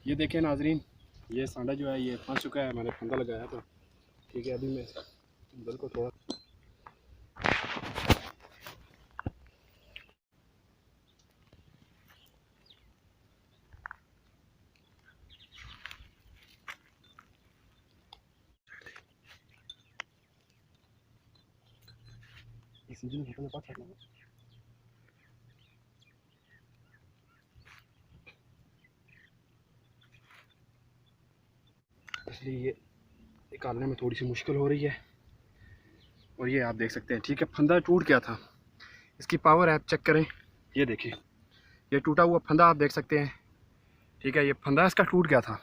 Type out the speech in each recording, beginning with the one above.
ये देखें नाजरीन, ये सांडा जो है ये फंस चुका है। मैंने फंदा लगाया था। ठीक है, अभी मैं दिल को थोड़ा इसलिए ये निकालने में थोड़ी सी मुश्किल हो रही है। और ये आप देख सकते हैं, ठीक है, फंदा टूट गया था। इसकी पावर आप चेक करें, ये देखिए, ये टूटा हुआ फंदा आप देख सकते हैं। ठीक है, ये फंदा इसका टूट गया था,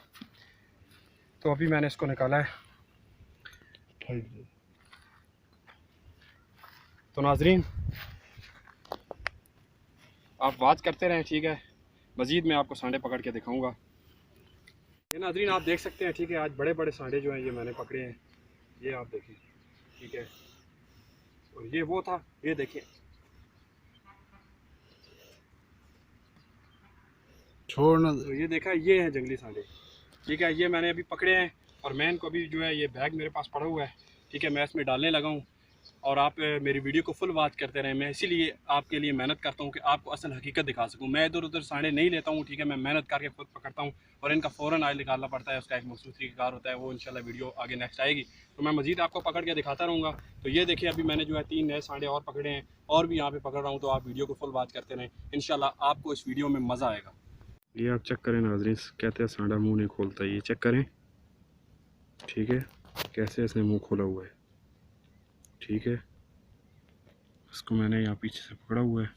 तो अभी मैंने इसको निकाला है। तो नाजरीन आप बात करते रहें, ठीक है, मज़ीद मैं आपको सांडे पकड़ के दिखाऊंगा। ये नाजरीन आप देख सकते हैं, ठीक है, आज बड़े बड़े सांडे जो हैं ये मैंने पकड़े हैं। ये आप देखें, ठीक है, और ये वो था, ये देखिए, छोड़ना। तो ये देखा, ये हैं जंगली सांडे। ठीक है, ये मैंने अभी पकड़े हैं और मैं इनको अभी जो है, ये बैग मेरे पास पड़ा हुआ है। ठीक है, मैं इसमें डालने लगा हूँ और आप मेरी वीडियो को फुल वॉच करते रहें। मैं इसीलिए आपके लिए मेहनत करता हूँ कि आपको असल हकीकत दिखा सकूँ। मैं इधर उधर सांडे नहीं लेता हूँ, ठीक है, मैं मेहनत करके खुद पकड़ता हूँ और इनका फ़ौरन ऑयल निकालना पड़ता है। उसका एक मखसूस तरीक़ाकार होता है, वो इंशाल्लाह वीडियो आगे नेक्स्ट आएगी तो मैं मज़ीद आपको पकड़ के दिखाता रहूँगा। तो ये देखिए, अभी मैंने जो है 3 नए सांडे और पकड़े हैं और भी यहाँ पर पकड़ रहा हूँ। तो आप वीडियो को फुल वॉच करते रहें, इंशाल्लाह आपको इस वीडियो में मज़ा आएगा। ये आप चेक करें नाज़रीन, कहते हैं सांडा मुँह नहीं खोलता, ये चेक करें, ठीक है, कैसे इसने मुँह खोला हुआ है। ठीक है, इसको मैंने यहाँ पीछे से पकड़ा हुआ है।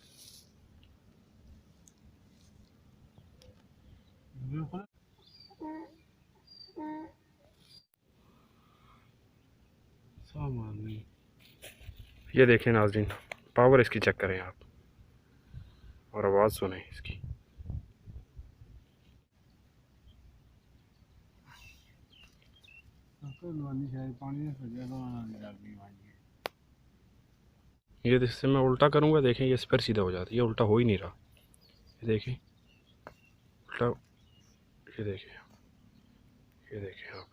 ये देखें नाज़रीन, पावर इसकी चेक करें आप और आवाज़ सुने इसकी। ये इससे मैं उल्टा करूँगा, देखें ये फिर सीधा हो जाता है, ये उल्टा हो ही नहीं रहा। ये देखें उल्टा, ये देखें, ये देखें आप,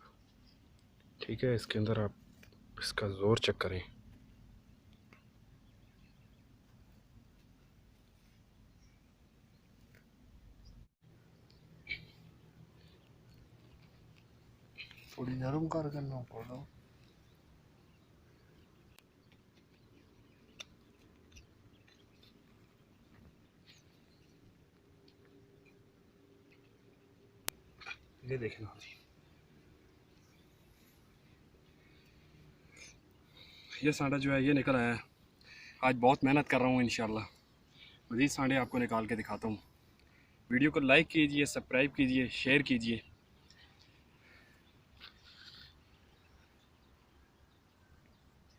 ठीक है, इसके अंदर आप इसका ज़ोर चेक करें। थोड़ी नरम करना पड़ा। ये देखें नाज़रीन, ये सांडा जो है ये निकल आया है। आज बहुत मेहनत कर रहा हूँ, इंशाल्लाह मज़ीद सांडे आपको निकाल के दिखाता हूँ। वीडियो को लाइक कीजिए, सब्सक्राइब कीजिए, शेयर कीजिए।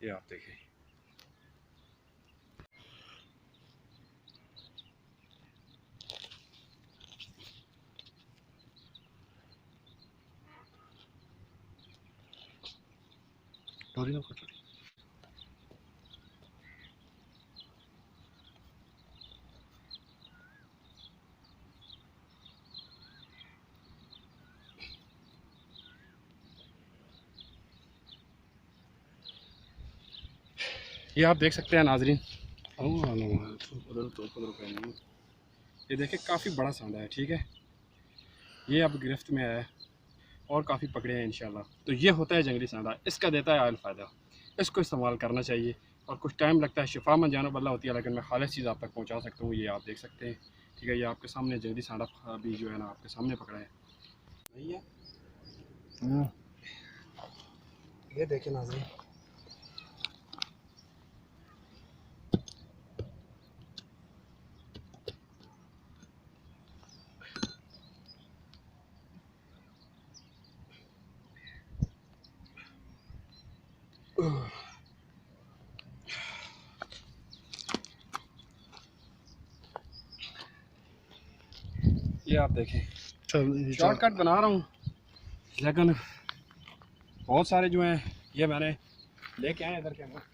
ये आप देखिए, डोरी ना कटोरी। ये आप देख सकते हैं नाजरीन, ये देखिए काफ़ी बड़ा सांडा है। ठीक है, ये अब गिरफ्त में आया है और काफ़ी पकड़े हैं इंशाल्लाह। तो ये होता है जंगली सांडा, इसका देता है आयल फ़ायदा, इसको इस्तेमाल करना चाहिए। और कुछ टाइम लगता है, शिफा में जाना बल्ला होती है, लेकिन मैं खालिस चीज़ आप तक पहुँचा सकता हूँ। ये आप देख सकते हैं, ठीक है, ये आपके सामने जंगली सांडा भी जो है ना आपके सामने पकड़ा है। नहीं है, ये देखें नाज़रीन, ये आप देखें, शॉर्टकट बना रहा हूँ लेकिन बहुत सारे जो हैं ये मैंने लेके आए इधर के अंदर।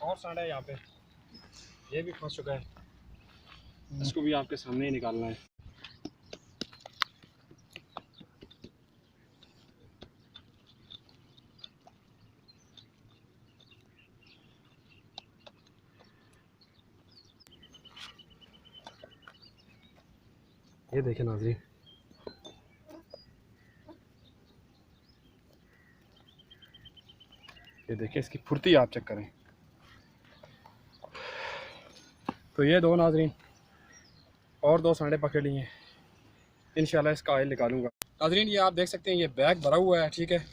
एक और सांडा है यहाँ पे, ये भी फंस चुका है, इसको भी आपके सामने ही निकालना है। ये देखें नाज़रीन, ये देखें इसकी फुर्ती आप चेक करें। तो ये दो नाज़रीन और दो सांडे पकड़ लिए हैं, इंशाल्लाह इसका ऑयल निकालूंगा। नाज़रीन ये आप देख सकते हैं ये बैग भरा हुआ है, ठीक है,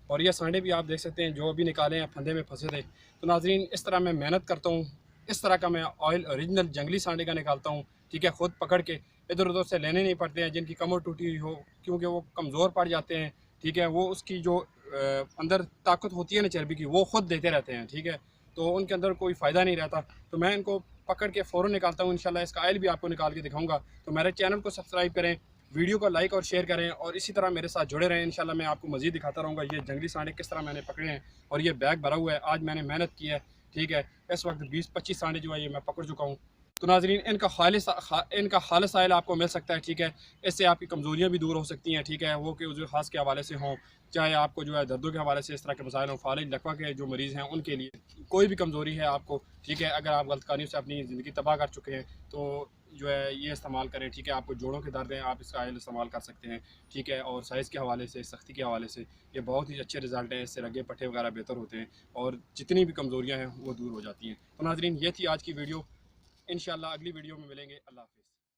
और ये सांडे भी आप देख सकते हैं जो अभी निकाले हैं फंदे में फंसे थे। तो नाज़रीन इस तरह मैं मेहनत करता हूँ, इस तरह का मैं ऑयल ओरिजिनल जंगली सांडे का निकालता हूँ, ठीक है, ख़ुद पकड़ के, इधर उधर से लेने नहीं पड़ते हैं जिनकी कमर टूटी हुई हो, क्योंकि वो कमज़ोर पड़ जाते हैं, ठीक है, वो उसकी जो अंदर ताकत होती है ना चर्बी की, वो ख़ुद देते रहते हैं, ठीक है, तो उनके अंदर कोई फ़ायदा नहीं रहता। तो मैं इनको पकड़ के फ़ौरन निकालता हूँ, इंशाल्लाह इसका ऑयल भी आपको निकाल के दिखाऊंगा। तो मेरे चैनल को सब्सक्राइब करें, वीडियो को लाइक और शेयर करें और इसी तरह मेरे साथ जुड़े रहें। इंशाल्लाह मैं आपको मज़ीद दिखाता रहूँगा ये जंगली सांडे किस तरह मैंने पकड़े हैं, और ये बैग भरा हुआ है, आज मैंने मेहनत की है, ठीक है। इस वक्त 20-25 सांडे जो है ये मैं पकड़ चुका हूँ। तो नाज़रीन इनका खालिस ऑयल आपको मिल सकता है, ठीक है, इससे आपकी कमज़ोरियाँ भी दूर हो सकती हैं, ठीक है, वो कि उज़्र ख़ास के हवाले से हों, चाहे आपको जो है दर्दों के हवाले से इस तरह के मसाइल हों, फालिज लकवा के जो मरीज़ हैं उनके लिए कोई भी कमज़ोरी है आपको, ठीक है, अगर आप गलतकानियों से अपनी ज़िंदगी तबाह कर चुके हैं तो जो है ये इस्तेमाल करें, ठीक है। आपको जोड़ों के दर्द हैं, आप इसका ऑयल इस्तेमाल कर सकते हैं, ठीक है, और साइज़ के हवाले से, सख्ती के हवाले से ये बहुत ही अच्छे रिजल्ट हैं, इससे रगे पट्टे वगैरह बेहतर होते हैं और जितनी भी कमज़ोरियाँ हैं वो दूर हो जाती हैं। तो नाज़रीन ये थी आज की वीडियो, इंशाल्लाह अगली वीडियो में मिलेंगे। अल्लाह हाफ़िज़।